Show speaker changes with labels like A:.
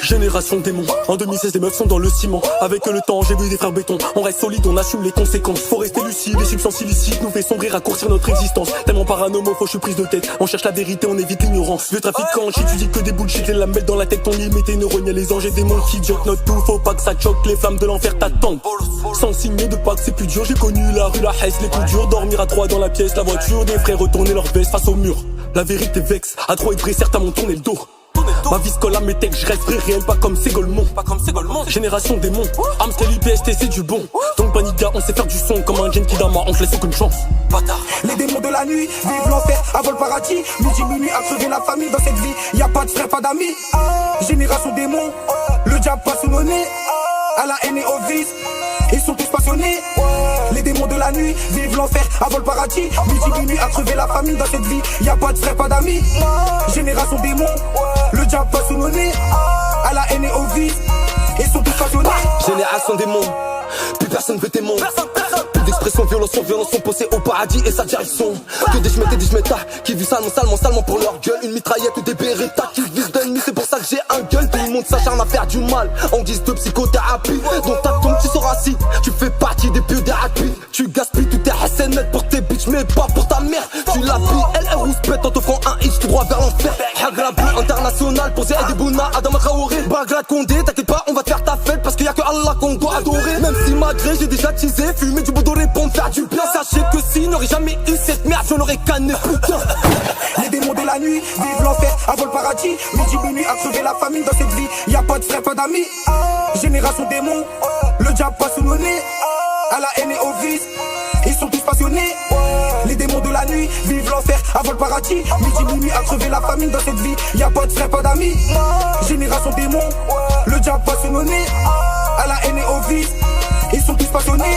A: Génération démon, en 2016 les meufs sont dans le ciment. Avec le temps j'ai vu des frères béton. On reste solide, on assume les conséquences. Faut rester lucide, les substances illicites nous fait sombrer, raccourcir notre existence. Tellement paranomo, faut je suis prise de tête. On cherche la vérité, on évite l'ignorance. Le trafiquant, j'étudie que des bullshit. Et la mettre dans la tête, on limite tes neurones. Y'a les anges et démons qui joquent notre tout. Faut pas que ça choque, les flammes de l'enfer t'attendent. Sans signer de pas que c'est plus dur. J'ai connu la rue, la Hesse, les coups durs. Dormir à 3 dans la pièce, la voiture des frères retourner leur veste face au mur. La vérité vexe, à 3 être certains m'ont tourné le dos. Ma vie se colle à mes textes, je reste vrai réel, pas comme Ségolmon. Génération démon, Amstel IPST c'est du bon. Donc Baniga, on sait faire du son comme un Genki Dama, on te laisse aucune chance. Bâtard.
B: Les démons de la nuit vivent l'enfer à vol paradis. Midi minuit à crever la famille dans cette vie. Y a pas de frère, pas d'amis. Génération démon, le diable passe sous nos nez. À la haine et au vice, ils sont tous passionnés. Les démons de la nuit vivent l'enfer à vol paradis. Midi minuit à crever la famille dans cette vie. Y a pas de frère, pas d'amis. Génération démon, le diable passe sous nos nez. À la haine et au vice, ils sont tous passionnés.
C: Génération démon, plus personne veut tes mots. Plus d'expression, violence sont posés au paradis et sa direction. Que des jmeta qui vivent salement pour leur gueule. Une mitraillette ou des beretta qui visent d'ennemis, c'est pour ça que j'ai un gueule. Tout le monde s'acharne à faire du mal en guise de psychothérapie. Donc ta tombe tu sauras si tu fais partie des pieux des rapides. Tu gaspilles tout tes SNL pour tes bitches mais pas pour ta mère. Tu la pilles, elle rouspète en t'offrant un hitch tout droit vers l'enfer. Hagra bleu international pour Zéad Bouna, Adama Traoré, Bagdad Condé. T'inquiète pas, on va te faire ta fête parce qu'il y a que Allah qu'on doit adorer. Même si malgré j'ai déjà teasé, fumé du Bodoré pour me faire du bien. Sachez que si n'aurais jamais eu cette merde, je n'aurais canné putain.
B: Les démons de la nuit vivent l'enfer à vol paradis. Midi minuit à crever la famille dans cette vie. Y a pas de frère, pas d'amis. Génération démon, le diable passe sous nos nez. À la haine et au vice, ils sont tous passionnés. Les démons de la nuit vivent l'enfer à vol paradis. Midi minuit à crever la famille dans cette vie. Y a pas de frère, pas d'amis. Génération démon, le diable passe sous nos nez. À la haine et au vice, ils sont tous passionnés.